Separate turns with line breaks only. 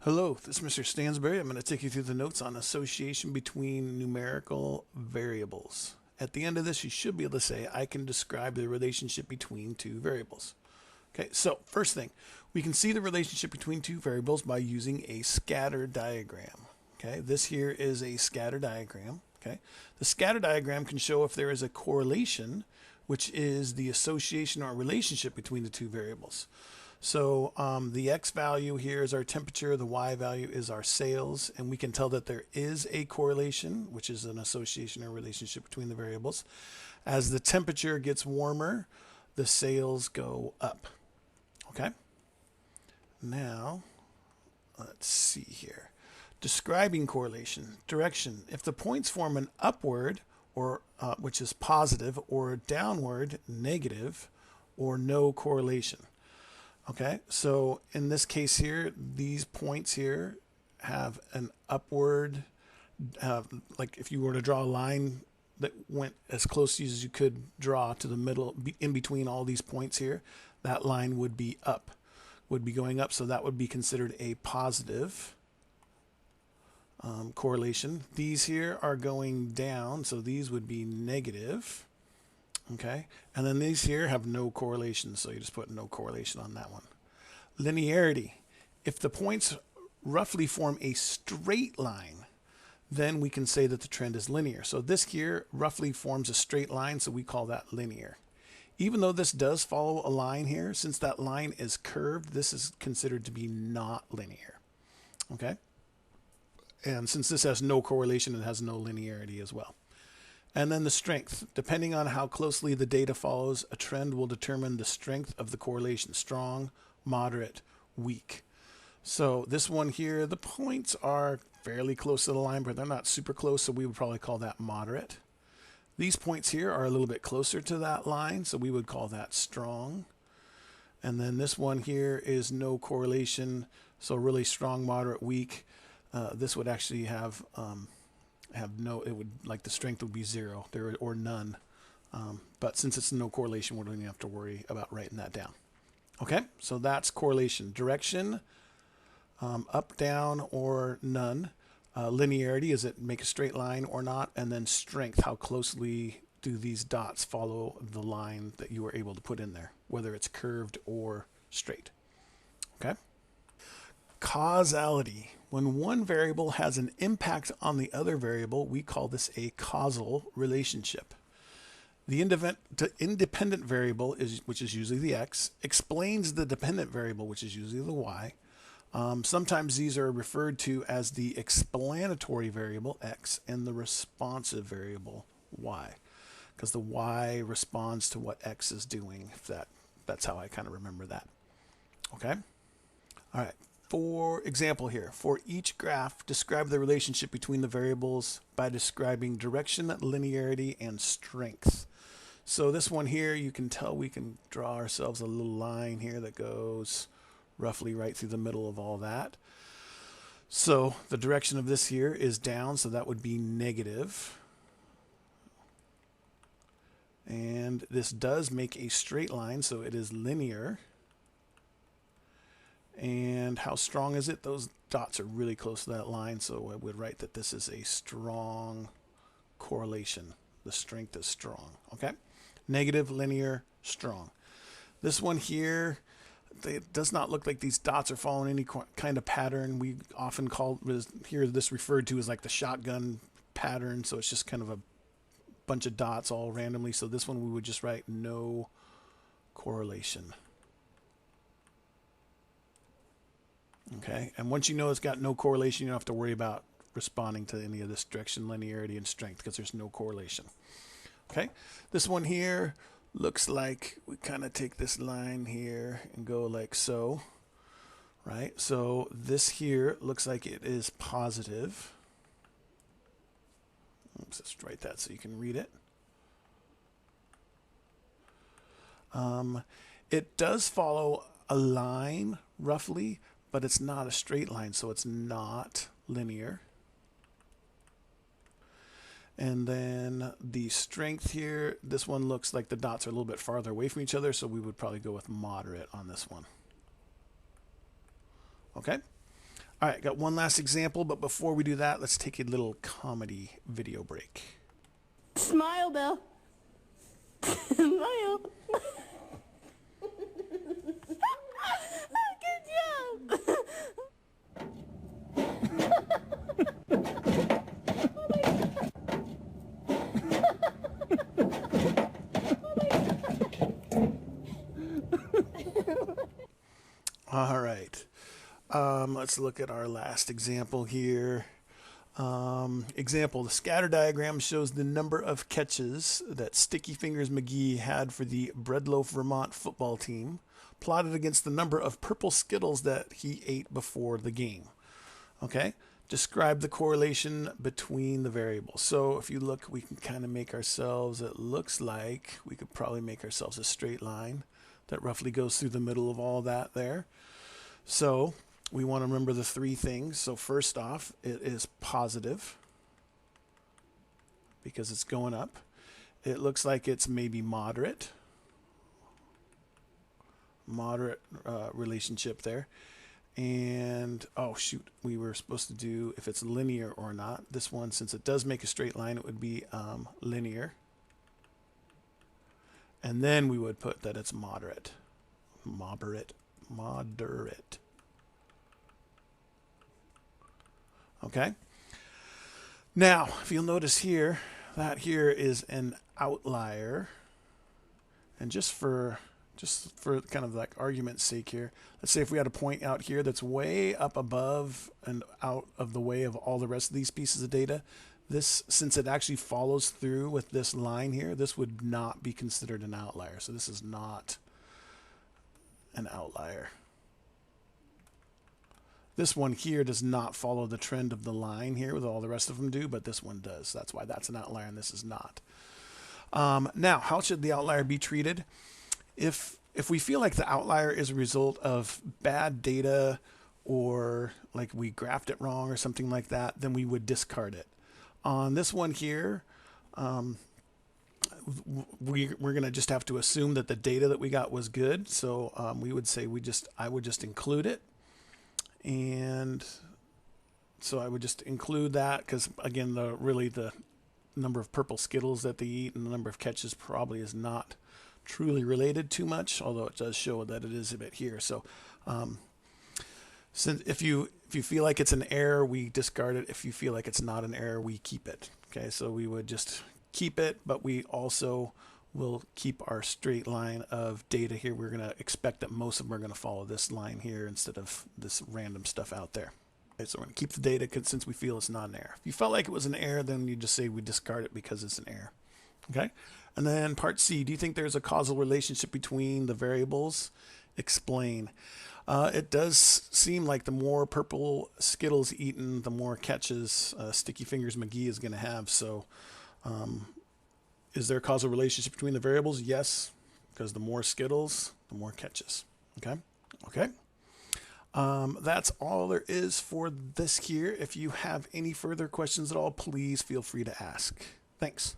Hello, this is Mr. Stansbury. I'm going to take you through the notes on association between numerical variables. At the end of this, you should be able to say, I can describe the relationship between two variables. Okay, so first thing, we can see the relationship between two variables by using a scatter diagram. Okay, this here is a scatter diagram. Okay, the scatter diagram can show if there is a correlation, which is the association or relationship between the two variables. So the X value here is our temperature, the Y value is our sales, and we can tell that there is a correlation, which is an association or relationship between the variables. As the temperature gets warmer, the sales go up. Okay? Now, let's see here. Describing correlation, direction. If the points form an upward, or which is positive, or downward, negative, or no correlation. Okay, so in this case here, these points here have an upward, like if you were to draw a line that went as close as you could draw to the middle, in between all these points here, that line would be up, would be going up, so that would be considered a positive correlation. These here are going down, so these would be negative. Okay, and then these here have no correlation, so you just put no correlation on that one. Linearity. If the points roughly form a straight line, then we can say that the trend is linear. So this here roughly forms a straight line, so we call that linear. Even though this does follow a line here, since that line is curved, this is considered to be not linear. Okay, and since this has no correlation, it has no linearity as well. And then the strength. Depending on how closely the data follows, a trend will determine the strength of the correlation. Strong, moderate, weak. So this one here, the points are fairly close to the line, but they're not super close, so we would probably call that moderate. These points here are a little bit closer to that line, so we would call that strong. And then this one here is no correlation, so really strong, moderate, weak. This would actually have no, it would, like the strength would be zero there or none. But since it's no correlation, we don't even have to worry about writing that down. Okay, so that's correlation. Direction, up, down, or none. Linearity, is it make a straight line or not? And then strength, how closely do these dots follow the line that you were able to put in there, whether it's curved or straight. Okay. Causality. When one variable has an impact on the other variable, we call this a causal relationship. The independent variable, which is usually the x, explains the dependent variable, which is usually the y. Sometimes these are referred to as the explanatory variable, x, and the responsive variable, y, because the y responds to what x is doing. If that's how I kind of remember that. Okay? All right. For example here, for each graph, describe the relationship between the variables by describing direction, linearity, and strength. So this one here, you can tell we can draw ourselves a little line here that goes roughly right through the middle of all that. So the direction of this here is down, so that would be negative. And this does make a straight line, so it is linear. And how strong is it? Those dots are really close to that line, so I would write that this is a strong correlation. The strength is strong. Okay? Negative, linear, strong. This one here, it does not look like these dots are following any kind of pattern. We often hear this referred to as like the shotgun pattern, so it's just kind of a bunch of dots all randomly. So this one we would just write no correlation. Okay, and once you know it's got no correlation, you don't have to worry about responding to any of this direction, linearity, and strength because there's no correlation. Okay, this one here looks like we kind of take this line here and go like so, right? So this here looks like it is positive. Oops, let's write that so you can read it. It does follow a line roughly, but it's not a straight line, so it's not linear. And then the strength here, this one looks like the dots are a little bit farther away from each other, so we would probably go with moderate on this one. Okay? All right, got one last example, but before we do that, let's take a little comedy video break.
Smile, Bill. Smile. Good job.
All right. Let's look at our last example here. Example, the scatter diagram shows the number of catches that Sticky Fingers McGee had for the Breadloaf Vermont football team, plotted against the number of purple Skittles that he ate before the game. Okay? Describe the correlation between the variables. So if you look, we can kind of make ourselves, it looks like we could probably make ourselves a straight line that roughly goes through the middle of all that there. So we want to remember the three things. So first off, it is positive because it's going up. It looks like it's maybe moderate relationship there. And oh shoot, we were supposed to do if it's linear or not. This one, since it does make a straight line, it would be linear. And then we would put that it's moderate. Okay. Now, if you'll notice here, that here is an outlier. And just for kind of like argument's sake here, let's say if we had a point out here that's way up above and out of the way of all the rest of these pieces of data, this, since it actually follows through with this line here, this would not be considered an outlier. So this is not an outlier. This one here does not follow the trend of the line here with all the rest of them do, but this one does. That's why that's an outlier and this is not. Now, how should the outlier be treated? If we feel like the outlier is a result of bad data or like we graphed it wrong or something like that, then we would discard it. On this one here, we're going to just have to assume that the data that we got was good. So we would say I would just include it. And so I would just include that because, again, the number of purple Skittles that they eat and the number of catches probably is not truly related too much, although it does show that it is a bit here. So since if you feel like it's an error, we discard it. If you feel like it's not an error, we keep it. Okay, so we would just keep it, but we also will keep our straight line of data here. We're going to expect that most of them are going to follow this line here instead of this random stuff out there. Okay, so we're going to keep the data since we feel it's not an error. If you felt like it was an error, then you just say we discard it because it's an error. Okay, and then part C, do you think there's a causal relationship between the variables? Explain. It does seem like the more purple Skittles eaten, the more catches Sticky Fingers McGee is going to have. So is there a causal relationship between the variables? Yes, because the more Skittles, the more catches. Okay. That's all there is for this here. If you have any further questions at all, please feel free to ask. Thanks.